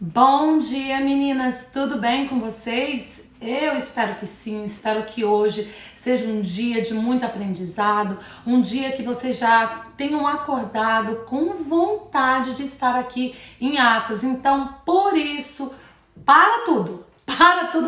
Bom dia, meninas! Tudo bem com vocês? Eu espero que sim, espero que hoje seja um dia de muito aprendizado, um dia que vocês já tenham acordado com vontade de estar aqui em Atos. Então, por isso, para tudo,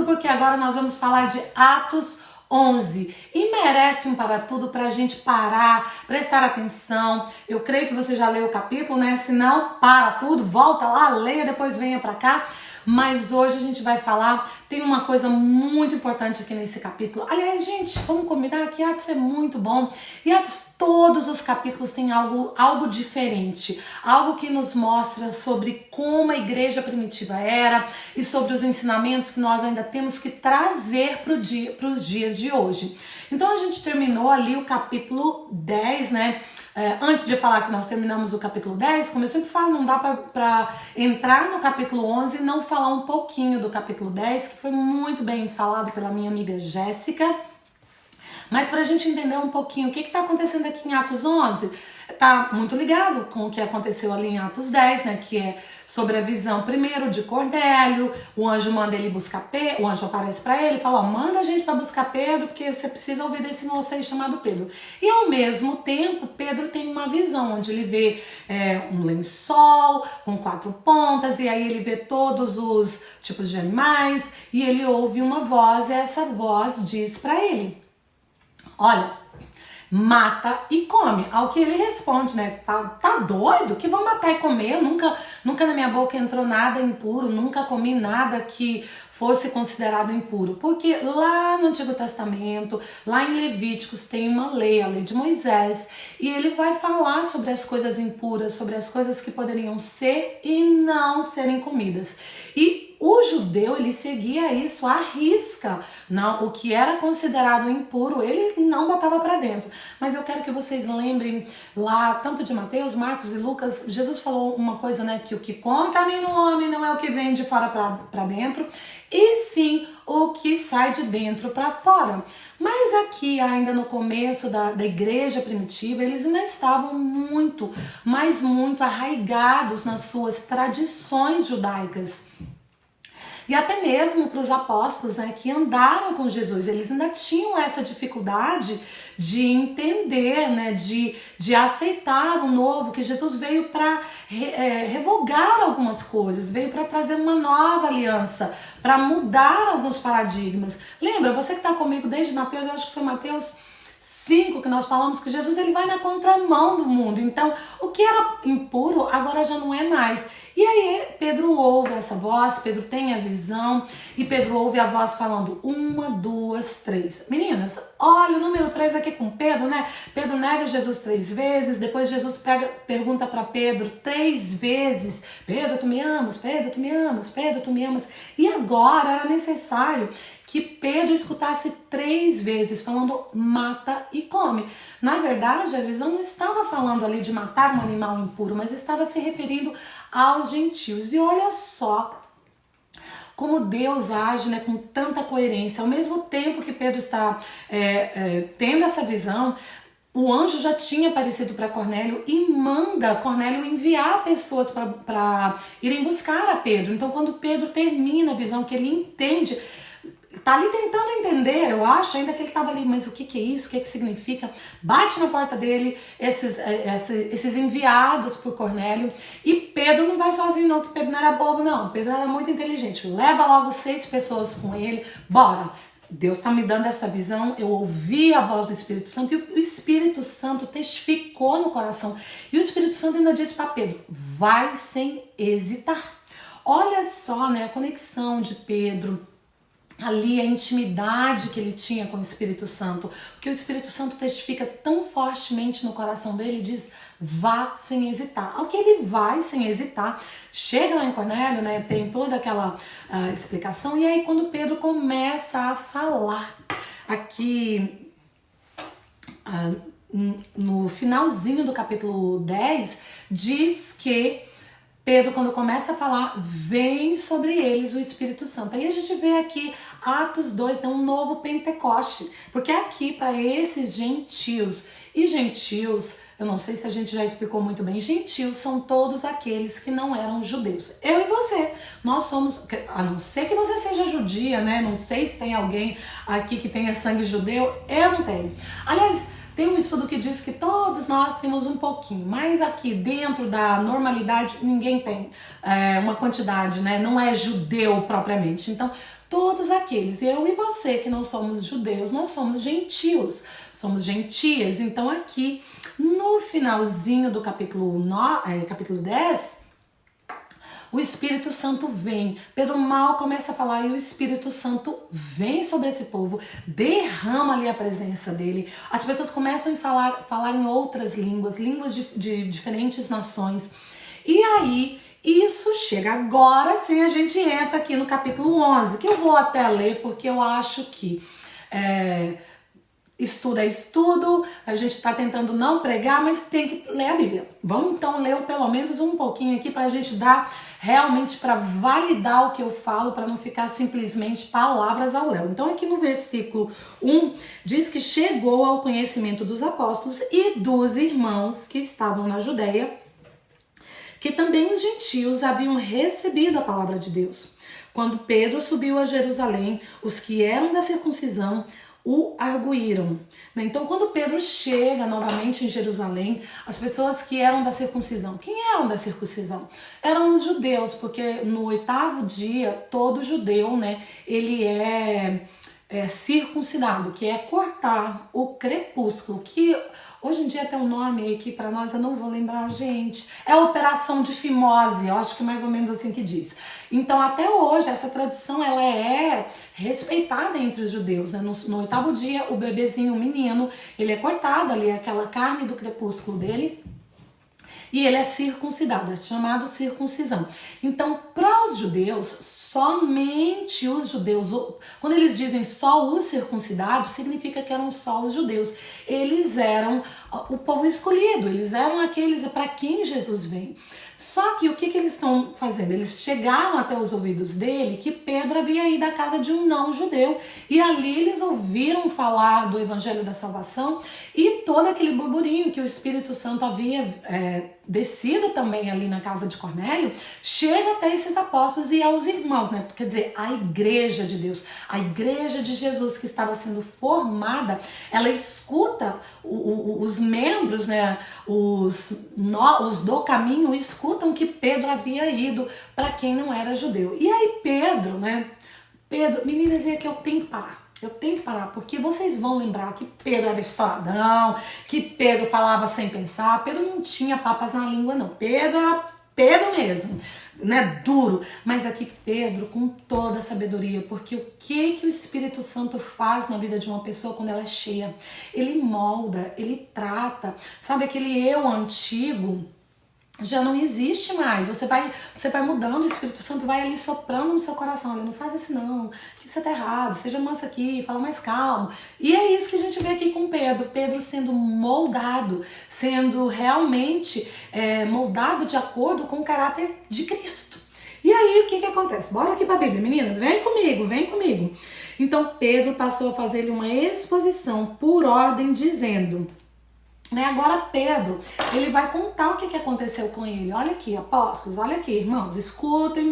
porque agora nós vamos falar de Atos 11 e merece um para tudo para a gente parar, prestar atenção. Eu creio que você já leu o capítulo, né? Se não, para tudo, volta lá, leia, depois venha para cá. Mas hoje a gente vai falar, tem uma coisa muito importante aqui nesse capítulo. Aliás, gente, vamos combinar que Atos é muito bom. E Atos, todos os capítulos têm algo diferente. Algo que nos mostra sobre como a igreja primitiva era e sobre os ensinamentos que nós ainda temos que trazer para os dias de hoje. Então a gente terminou ali o capítulo 10, né? Antes de falar que nós terminamos o capítulo 10, como eu sempre falo, não dá pra entrar no capítulo 11 e não falar um pouquinho do capítulo 10, que foi muito bem falado pela minha amiga Jéssica. Mas pra gente entender um pouquinho o que tá acontecendo aqui em Atos 11, tá muito ligado com o que aconteceu ali em Atos 10, né? Que é sobre a visão primeiro de Cornélio, o anjo manda ele buscar Pedro, o anjo aparece pra ele e fala, ó, manda a gente pra buscar Pedro, porque você precisa ouvir desse moço aí chamado Pedro. E ao mesmo tempo, Pedro tem uma visão, onde ele vê um lençol com 4 pontas, e aí ele vê todos os tipos de animais, e ele ouve uma voz, e essa voz diz pra ele, olha, mata e come. Ao que ele responde, né? Tá doido? Que vou matar e comer? Eu nunca na minha boca entrou nada impuro, nunca comi nada que fosse considerado impuro. Porque lá no Antigo Testamento, lá em Levíticos, tem uma lei, a lei de Moisés, e ele vai falar sobre as coisas impuras, sobre as coisas que poderiam ser e não serem comidas. E o judeu, ele seguia isso à risca. Não, o que era considerado impuro, ele não botava para dentro. Mas eu quero que vocês lembrem lá, tanto de Mateus, Marcos e Lucas, Jesus falou uma coisa, né? Que o que contamina o homem não é o que vem de fora para dentro, e sim o que sai de dentro para fora. Mas aqui, ainda no começo da igreja primitiva, eles ainda estavam muito, mas muito arraigados nas suas tradições judaicas. E até mesmo para os apóstolos, né, que andaram com Jesus, eles ainda tinham essa dificuldade de entender, né, de aceitar o novo, que Jesus veio para revogar algumas coisas, veio para trazer uma nova aliança, para mudar alguns paradigmas. Lembra, você que está comigo desde Mateus, eu acho que foi Mateus 5 que nós falamos que Jesus ele vai na contramão do mundo. Então, o que era impuro agora já não é mais. E aí Pedro ouve essa voz, Pedro tem a visão e Pedro ouve a voz falando 1, 2, 3. Meninas, olha o número 3 aqui com Pedro, né? Pedro nega Jesus 3 vezes, depois Jesus pergunta para Pedro 3 vezes, Pedro, tu me amas? Pedro, tu me amas? Pedro, tu me amas? E agora era necessário que Pedro escutasse 3 vezes, falando mata e come. Na verdade, a visão não estava falando ali de matar um animal impuro, mas estava se referindo aos gentios. E olha só como Deus age, né, com tanta coerência. Ao mesmo tempo que Pedro está tendo essa visão, o anjo já tinha aparecido para Cornélio e manda Cornélio enviar pessoas para irem buscar a Pedro. Então, quando Pedro termina a visão, que ele entende, tá ali tentando entender, eu acho, ainda que ele tava ali, mas o que é isso? O que significa? Bate na porta dele esses enviados por Cornélio, e Pedro não vai sozinho não, que Pedro não era bobo não, Pedro era muito inteligente, leva logo 6 pessoas com ele, bora, Deus tá me dando essa visão, eu ouvi a voz do Espírito Santo, e o Espírito Santo testificou no coração, e o Espírito Santo ainda disse para Pedro, vai sem hesitar. Olha só, né, a conexão de Pedro, ali a intimidade que ele tinha com o Espírito Santo, porque o Espírito Santo testifica tão fortemente no coração dele e diz, vá sem hesitar. Ao que ele vai sem hesitar, chega lá em Cornélio, né, tem toda aquela explicação, e aí quando Pedro começa a falar aqui no finalzinho do capítulo 10, diz que Pedro, quando começa a falar, vem sobre eles o Espírito Santo. Aí a gente vê aqui Atos 2, né, um novo Pentecoste. Porque aqui, para esses gentios, e gentios, eu não sei se a gente já explicou muito bem, gentios são todos aqueles que não eram judeus. Eu e você nós somos, a não ser que você seja judia, né? Não sei se tem alguém aqui que tenha sangue judeu, eu não tenho. Aliás, tem um estudo que diz que todos nós temos um pouquinho, mas aqui dentro da normalidade ninguém tem uma quantidade, né? Não é judeu propriamente. Então, todos aqueles, eu e você que não somos judeus, nós somos gentios, somos gentias. Então, aqui no finalzinho do capítulo 10, o Espírito Santo vem. Pedro mal começa a falar e o Espírito Santo vem sobre esse povo, derrama ali a presença dele. As pessoas começam a falar em outras línguas de diferentes nações. E aí, isso chega agora, sim, a gente entra aqui no capítulo 11, que eu vou até ler porque eu acho que estudo é estudo, a gente está tentando não pregar, mas tem que ler a Bíblia. Vamos então ler pelo menos um pouquinho aqui para a gente dar realmente para validar o que eu falo, para não ficar simplesmente palavras ao léu. Então aqui no versículo 1 diz que chegou ao conhecimento dos apóstolos e dos irmãos que estavam na Judéia, que também os gentios haviam recebido a palavra de Deus. Quando Pedro subiu a Jerusalém, os que eram da circuncisão o arguíram. Então, quando Pedro chega novamente em Jerusalém, as pessoas que eram da circuncisão, quem eram da circuncisão? Eram os judeus, porque no 8º dia, todo judeu, né, ele é circuncidado, que é cortar o crepúsculo, que hoje em dia tem um nome aqui para nós, eu não vou lembrar, gente. É a operação de fimose, eu acho que mais ou menos assim que diz. Então, até hoje, essa tradição, ela é respeitada entre os judeus, né? No 8º dia, o bebezinho, o menino, ele é cortado ali, aquela carne do crepúsculo dele, e ele é circuncidado, é chamado circuncisão. Então, para os judeus, somente os judeus, quando eles dizem só os circuncidados, significa que eram só os judeus. Eles eram o povo escolhido, eles eram aqueles para quem Jesus vem. Só que o que eles estão fazendo? Eles chegaram até os ouvidos dele que Pedro havia ido à casa de um não-judeu e ali eles ouviram falar do evangelho da salvação e todo aquele burburinho que o Espírito Santo havia descido também ali na casa de Cornélio, chega até esses apóstolos e aos irmãos, né? Quer dizer, a igreja de Deus, a igreja de Jesus que estava sendo formada, ela escuta os membros, né? Os do caminho escutam que Pedro havia ido para quem não era judeu. E aí Pedro, né? Meninas, é que eu tenho que parar. Eu tenho que parar, porque vocês vão lembrar que Pedro era estouradão, que Pedro falava sem pensar. Pedro não tinha papas na língua, não. Pedro era Pedro mesmo, né? Duro. Mas aqui Pedro com toda a sabedoria, porque o que o Espírito Santo faz na vida de uma pessoa quando ela é cheia? Ele molda, ele trata. Sabe aquele eu antigo? Já não existe mais, você vai mudando, o Espírito Santo vai ali soprando no seu coração, olha, não faz isso não, que você tá errado, seja manso aqui, fala mais calmo. E é isso que a gente vê aqui com Pedro sendo moldado, sendo realmente moldado de acordo com o caráter de Cristo. E aí o que acontece? Bora aqui pra Bíblia, meninas, vem comigo. Então Pedro passou a fazer-lhe uma exposição por ordem, dizendo... Agora Pedro, ele vai contar o que aconteceu com ele. Olha aqui, apóstolos, olha aqui, irmãos, escutem,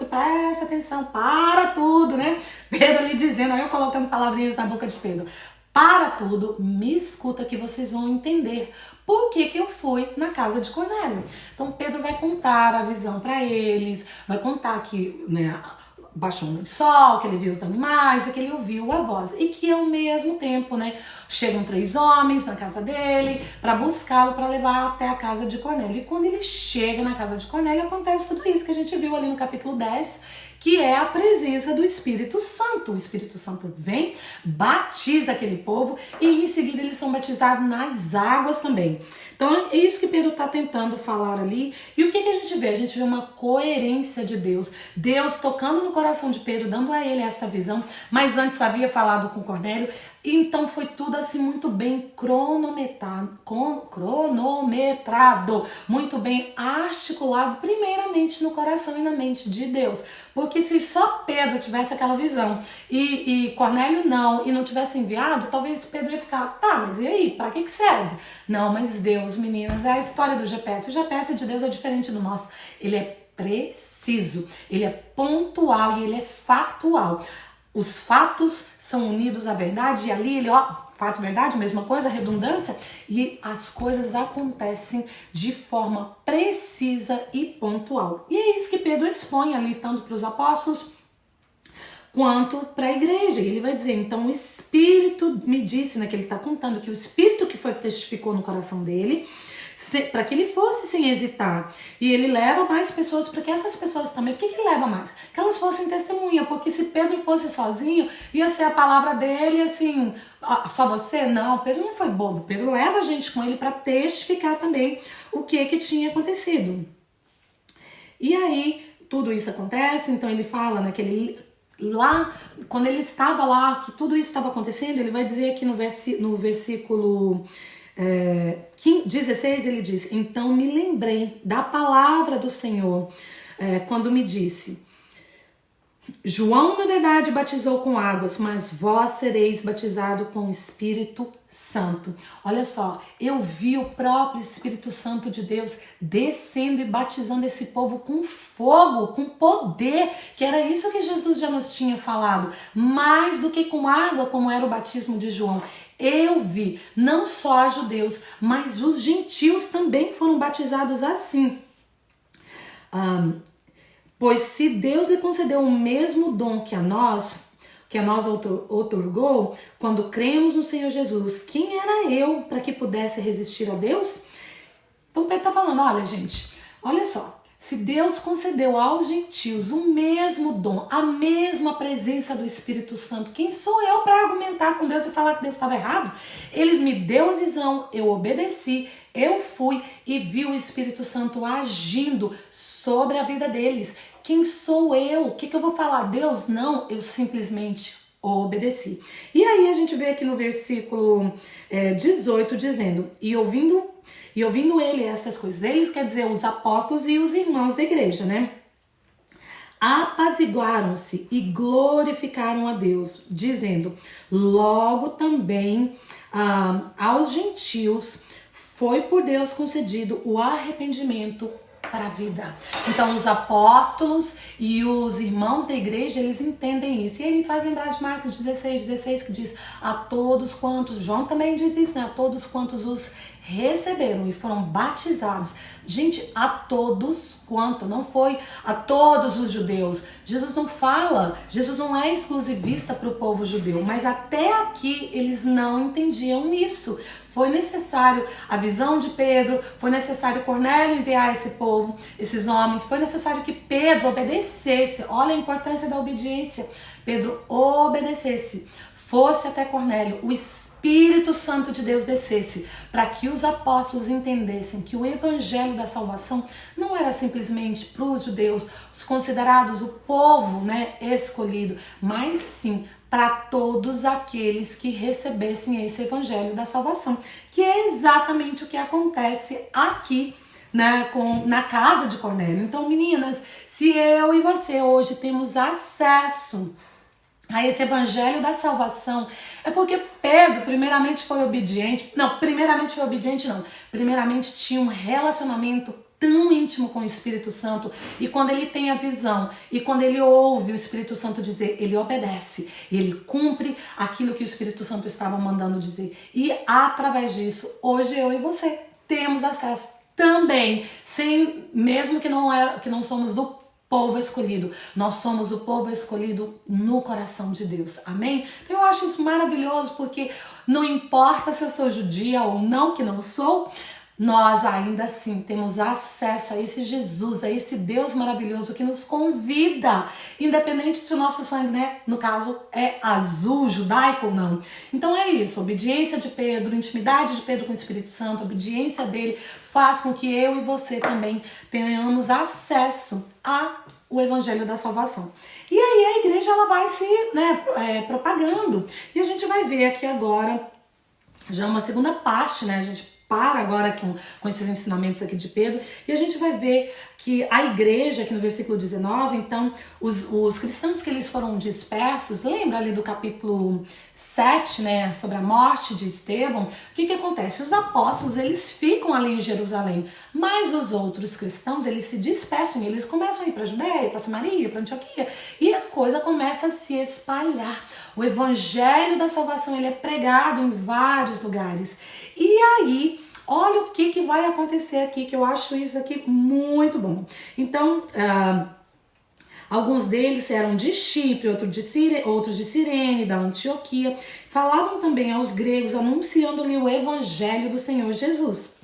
presta atenção, para tudo, né? Pedro lhe dizendo, aí eu colocando palavrinhas na boca de Pedro. Para tudo, me escuta que vocês vão entender por que eu fui na casa de Cornélio. Então Pedro vai contar a visão para eles, vai contar que, né, baixou um lençol, que ele viu os animais e que ele ouviu a voz. E que ao mesmo tempo, né, chegam 3 homens na casa dele para buscá-lo, para levar até a casa de Cornélio. E quando ele chega na casa de Cornélio, acontece tudo isso que a gente viu ali no capítulo 10, que é a presença do Espírito Santo. O Espírito Santo vem, batiza aquele povo e em seguida eles são batizados nas águas também. Então é isso que Pedro está tentando falar ali. E o que a gente vê? A gente vê uma coerência de Deus. Deus tocando no coração de Pedro, dando a ele esta visão. Mas antes havia falado com Cornélio. Então foi tudo assim muito bem cronometrado, muito bem articulado, primeiramente no coração e na mente de Deus. Porque se só Pedro tivesse aquela visão e Cornélio não, e não tivesse enviado, talvez Pedro ia ficar, tá, mas e aí, para que serve? Não, mas Deus, meninas, é a história do GPS. O GPS de Deus é diferente do nosso. Ele é preciso, ele é pontual e ele é factual. Os fatos são unidos à verdade e ali ele, fato, verdade, mesma coisa, redundância, e as coisas acontecem de forma precisa e pontual. E é isso que Pedro expõe ali, tanto para os apóstolos quanto para a igreja. E ele vai dizer, então o Espírito me disse, né, que ele está contando que o Espírito que foi que testificou no coração dele, para que ele fosse sem hesitar. E ele leva mais pessoas, para que essas pessoas também, por que ele leva mais? Que elas fossem testemunha, porque se Pedro fosse sozinho, ia ser a palavra dele, assim, só você? Não, Pedro não foi bobo. Pedro leva a gente com ele para testificar também o que tinha acontecido. E aí, tudo isso acontece, então ele fala, né, que ele... Lá, quando ele estava lá, que tudo isso estava acontecendo, ele vai dizer aqui no versículo 16, ele diz, então me lembrei da palavra do Senhor, quando me disse, João na verdade batizou com águas, mas vós sereis batizado com o Espírito Santo. Olha só, eu vi o próprio Espírito Santo de Deus descendo e batizando esse povo com fogo, com poder, que era isso que Jesus já nos tinha falado, mais do que com água, como era o batismo de João. Eu vi, não só judeus, mas os gentios também foram batizados assim. Pois se Deus lhe concedeu o mesmo dom que a nós outorgou, quando cremos no Senhor Jesus, quem era eu para que pudesse resistir a Deus? Então Pedro está falando, olha gente, olha só, se Deus concedeu aos gentios o mesmo dom, a mesma presença do Espírito Santo, quem sou eu para argumentar com Deus e falar que Deus estava errado? Ele me deu a visão, eu obedeci, eu fui e vi o Espírito Santo agindo sobre a vida deles. Quem sou eu? O que eu vou falar? Deus? Não, eu simplesmente obedeci. E aí a gente vê aqui no versículo 18 dizendo, e ouvindo ele essas coisas, eles quer dizer os apóstolos e os irmãos da igreja, né? Apaziguaram-se e glorificaram a Deus, dizendo, logo também aos gentios foi por Deus concedido o arrependimento para a vida. Então os apóstolos e os irmãos da igreja, eles entendem isso. E ele faz lembrar de Marcos 16, que diz, a todos quantos, João também diz isso, né? A todos quantos os receberam e foram batizados. Gente, a todos quanto, não foi a todos os judeus. Jesus não fala, Jesus não é exclusivista para o povo judeu, mas até aqui eles não entendiam isso. Foi necessário a visão de Pedro, foi necessário Cornélio enviar esse povo, esses homens, foi necessário que Pedro obedecesse. Olha a importância da obediência. Pedro obedecesse, fosse até Cornélio, o Espírito Santo de Deus descesse, para que os apóstolos entendessem que o evangelho da salvação não era simplesmente para os judeus, os considerados o povo, né, escolhido, mas sim para todos aqueles que recebessem esse evangelho da salvação, que é exatamente o que acontece aqui, né, na casa de Cornélio. Então, meninas, se eu e você hoje temos acesso a esse evangelho da salvação, é porque Pedro primeiramente foi obediente. Primeiramente tinha um relacionamento tão íntimo com o Espírito Santo, e quando ele tem a visão, e quando ele ouve o Espírito Santo dizer, ele obedece, e ele cumpre aquilo que o Espírito Santo estava mandando dizer. E através disso, hoje eu e você temos acesso também, mesmo que não somos do povo escolhido, nós somos o povo escolhido no coração de Deus, amém? Então eu acho isso maravilhoso, porque não importa se eu sou judia ou não, que não sou, nós ainda assim temos acesso a esse Jesus, a esse Deus maravilhoso que nos convida, independente se o nosso sangue, né, no caso, é azul, judaico ou não. Então é isso, obediência de Pedro, intimidade de Pedro com o Espírito Santo, obediência dele faz com que eu e você também tenhamos acesso ao evangelho da salvação. E aí a igreja ela vai se, propagando. E a gente vai ver aqui agora já uma segunda parte, né, gente? para agora com esses ensinamentos aqui de Pedro, e a gente vai ver que a igreja, aqui no versículo 19, então, os cristãos que eles foram dispersos, lembra ali do capítulo 7, né, sobre a morte de Estevão, o que acontece? Os apóstolos, eles ficam ali em Jerusalém, mas os outros cristãos, eles se dispersam, eles começam a ir para a Judéia, para Samaria, para Antioquia, e a coisa começa a se espalhar. O evangelho da salvação, ele é pregado em vários lugares. E aí, olha o que vai acontecer aqui, que eu acho isso aqui muito bom. Então, alguns deles eram de Chipre, outros de Cirene, da Antioquia. Falavam também aos gregos, anunciando-lhe o evangelho do Senhor Jesus.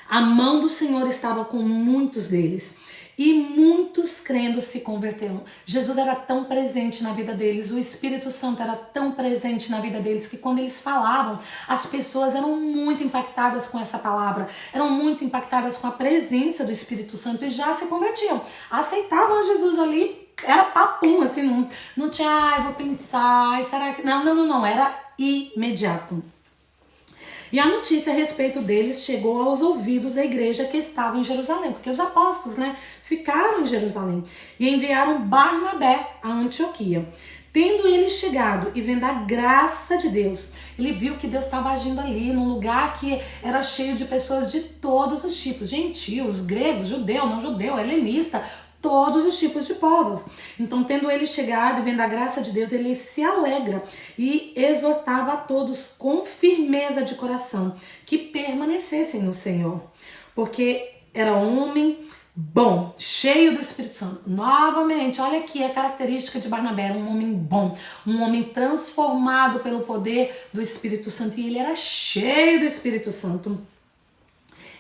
A mão do Senhor estava com muitos deles. E muitos crendo se converteram. Jesus era tão presente na vida deles, o Espírito Santo era tão presente na vida deles, que quando eles falavam, as pessoas eram muito impactadas com essa palavra, eram muito impactadas com a presença do Espírito Santo e já se convertiam. Aceitavam Jesus ali, era papum, assim, não tinha, vou pensar, será que... Não, era imediato. E a notícia a respeito deles chegou aos ouvidos da igreja que estava em Jerusalém, porque os apóstolos, ficaram em Jerusalém e enviaram Barnabé a Antioquia. Tendo ele chegado e vendo a graça de Deus, ele viu que Deus estava agindo ali, num lugar que era cheio de pessoas de todos os tipos, gentios, gregos, judeu, não judeu, helenista, todos os tipos de povos. Então, tendo ele chegado e vendo a graça de Deus, ele se alegra e exortava a todos com firmeza de coração que permanecessem no Senhor, porque era homem bom, cheio do Espírito Santo. Novamente, olha aqui a característica de Barnabé, era um homem bom, um homem transformado pelo poder do Espírito Santo, e ele era cheio do Espírito Santo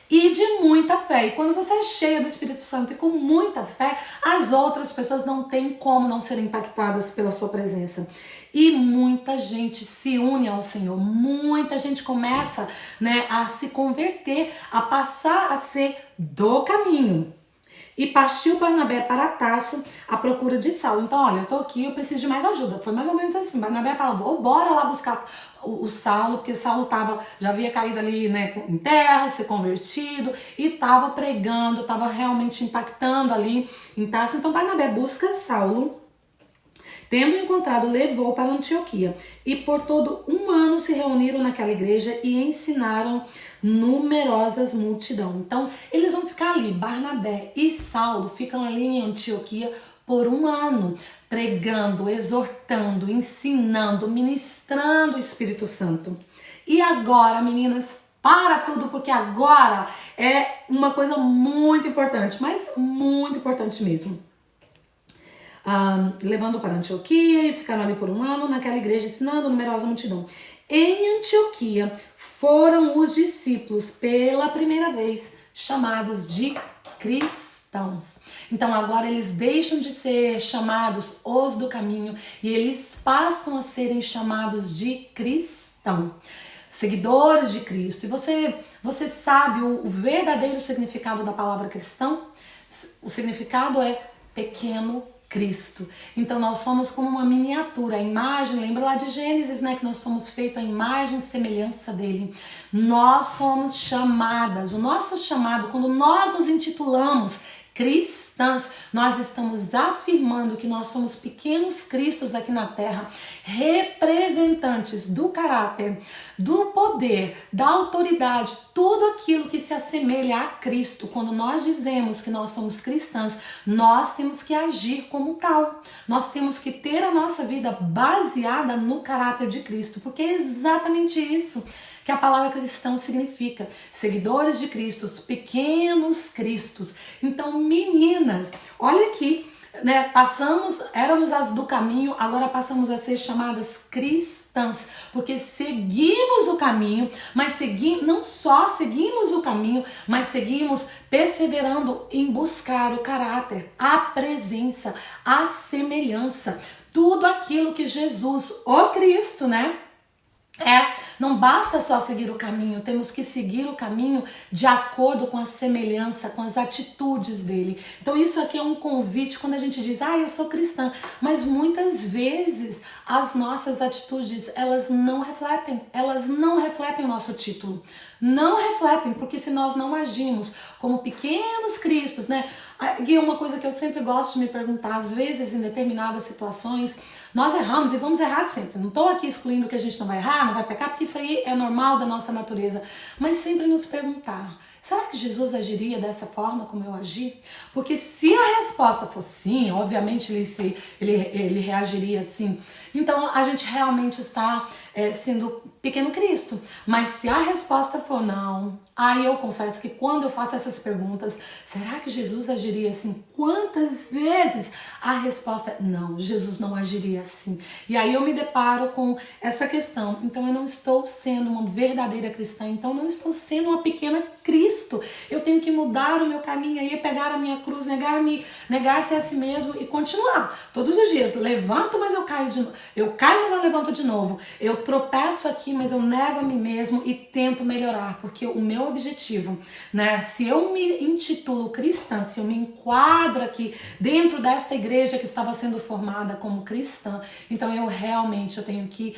e de muita fé. E quando você é cheio do Espírito Santo e com muita fé, as outras pessoas não têm como não serem impactadas pela sua presença. E muita gente se une ao Senhor, muita gente começa, a se converter, a passar a ser do caminho. E partiu Barnabé para Tarso à procura de Saulo. Então, olha, eu tô aqui, eu preciso de mais ajuda. Foi mais ou menos assim. Barnabé falou, bora lá buscar o Saulo, porque Saulo já havia caído ali, em terra, se convertido, e estava pregando, estava realmente impactando ali em Tarso. Então, Barnabé busca Saulo. Tendo encontrado, levou para Antioquia. E por todo um ano se reuniram naquela igreja e ensinaram numerosas multidão. Então, eles vão ficar ali, Barnabé e Saulo ficam ali em Antioquia por um ano, pregando, exortando, ensinando, ministrando o Espírito Santo. E agora, meninas, para tudo, porque agora é uma coisa muito importante, mas muito importante mesmo. Levando para Antioquia e ficaram ali por um ano naquela igreja ensinando numerosa multidão. Em Antioquia foram os discípulos pela primeira vez chamados de cristãos. Então agora eles deixam de ser chamados os do caminho e eles passam a serem chamados de cristão, seguidores de Cristo. E você sabe o verdadeiro significado da palavra cristão? O significado é pequeno Cristo. Então nós somos como uma miniatura, a imagem, lembra lá de Gênesis, que nós somos feitos à imagem e semelhança dele. Nós somos chamadas, o nosso chamado, quando nós nos intitulamos cristãs, nós estamos afirmando que nós somos pequenos cristos aqui na terra, representantes do caráter, do poder, da autoridade, tudo aquilo que se assemelha a Cristo. Quando nós dizemos que nós somos cristãs, nós temos que agir como tal. Nós temos que ter a nossa vida baseada no caráter de Cristo, porque é exatamente isso que a palavra cristão significa, seguidores de Cristo, os pequenos cristos. Então, meninas, olha aqui, éramos as do caminho, agora passamos a ser chamadas cristãs, porque seguimos o caminho, mas não só seguimos o caminho, mas seguimos perseverando em buscar o caráter, a presença, a semelhança, tudo aquilo que Jesus, o Cristo, Não basta só seguir o caminho, temos que seguir o caminho de acordo com a semelhança, com as atitudes dele. Então isso aqui é um convite quando a gente diz, eu sou cristã, mas muitas vezes as nossas atitudes, elas não refletem o nosso título. Não refletem, porque se nós não agimos como pequenos cristos, né? E uma coisa que eu sempre gosto de me perguntar, às vezes em determinadas situações, nós erramos e vamos errar sempre. Não estou aqui excluindo que a gente não vai errar, não vai pecar, porque isso aí é normal da nossa natureza. Mas sempre nos perguntar, será que Jesus agiria dessa forma como eu agi? Porque se a resposta for sim, obviamente ele reagiria assim. Então a gente realmente está sendo pequeno Cristo. Mas se a resposta for não, aí eu confesso que quando eu faço essas perguntas, será que Jesus agiria assim? Quantas vezes a resposta é não, Jesus não agiria assim. E aí eu me deparo com essa questão. Então eu não estou sendo uma verdadeira cristã, então eu não estou sendo uma pequena Cristo. Eu tenho que mudar o meu caminho aí, pegar a minha cruz, negar-se a si mesmo e continuar. Todos os dias, levanto, mas eu caio de novo. Eu caio, mas eu levanto de novo. Eu tropeço aqui, mas eu nego a mim mesmo e tento melhorar, porque o meu objetivo, né, se eu me intitulo cristã, se eu me enquadro aqui dentro desta igreja que estava sendo formada como cristã, então eu tenho que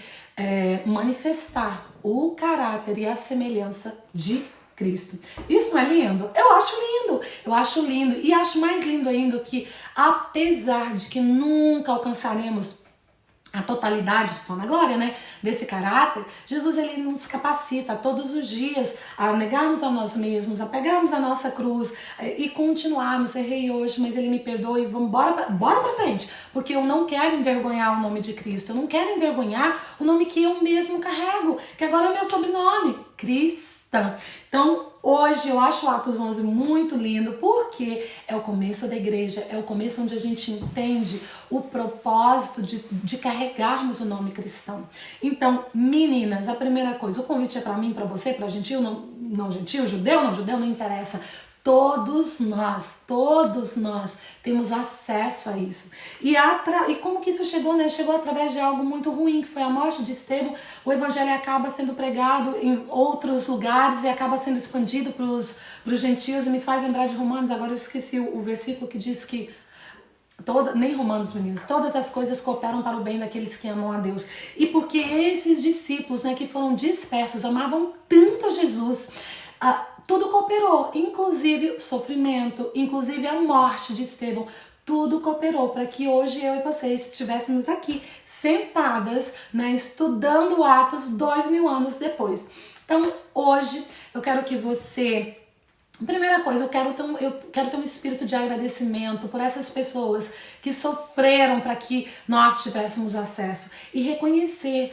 manifestar o caráter e a semelhança de Cristo. Isso não é lindo? Eu acho lindo e acho mais lindo ainda que, apesar de que nunca alcançaremos a totalidade, só na glória, né, desse caráter, Jesus ele nos capacita todos os dias a negarmos a nós mesmos, a pegarmos a nossa cruz e continuarmos. Errei hoje, mas ele me perdoa e vamos bora pra frente, porque eu não quero envergonhar o nome de Cristo, eu não quero envergonhar o nome que eu mesmo carrego, que agora é meu sobrenome, cristã. Então, hoje eu acho o Atos 11 muito lindo, porque é o começo da igreja, é o começo onde a gente entende o propósito de carregarmos o nome cristão. Então, meninas, a primeira coisa, o convite é para mim, para você, para gentil, não gentil, judeu, não interessa. Todos nós temos acesso a isso. E como que isso chegou, né? Chegou através de algo muito ruim, que foi a morte de Estevão. O evangelho acaba sendo pregado em outros lugares e acaba sendo expandido para os gentios. E me faz lembrar de Romanos, agora eu esqueci o versículo que diz que nem Romanos, meninos, todas as coisas cooperam para o bem daqueles que amam a Deus. E porque esses discípulos, né, que foram dispersos, amavam tanto a Jesus, tudo cooperou, inclusive o sofrimento, inclusive a morte de Estevão. Tudo cooperou para que hoje eu e vocês estivéssemos aqui sentadas, né, estudando Atos 2000 anos depois. Então hoje eu quero que você... Primeira coisa, eu quero ter um espírito de agradecimento por essas pessoas que sofreram para que nós tivéssemos acesso e reconhecer,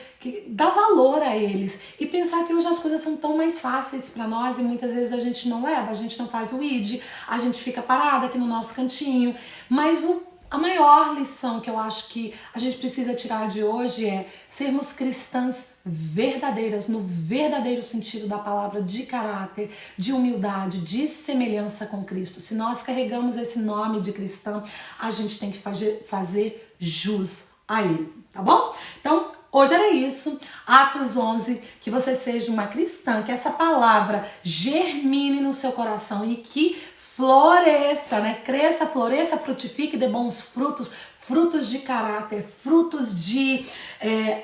dar valor a eles e pensar que hoje as coisas são tão mais fáceis para nós e muitas vezes a gente não leva, a gente não faz o ID, a gente fica parada aqui no nosso cantinho, mas a maior lição que eu acho que a gente precisa tirar de hoje é sermos cristãs verdadeiras, no verdadeiro sentido da palavra, de caráter, de humildade, de semelhança com Cristo. Se nós carregamos esse nome de cristã, a gente tem que fazer jus a ele, tá bom? Então, hoje era isso, Atos 11, que você seja uma cristã, que essa palavra germine no seu coração e que floresça, né? Cresça, floresça, frutifique, dê bons frutos, frutos de caráter, frutos de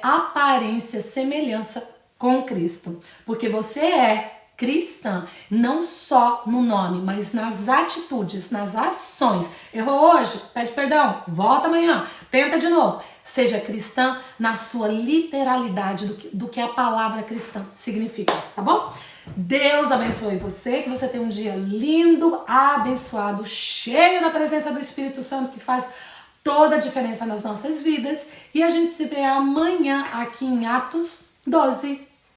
aparência, semelhança com Cristo. Porque você é cristã, não só no nome, mas nas atitudes, nas ações. Errou hoje? Pede perdão, volta amanhã, tenta de novo. Seja cristã na sua literalidade do que a palavra cristã significa, tá bom? Deus abençoe você, que você tenha um dia lindo, abençoado, cheio da presença do Espírito Santo, que faz toda a diferença nas nossas vidas. E a gente se vê amanhã aqui em Atos 12.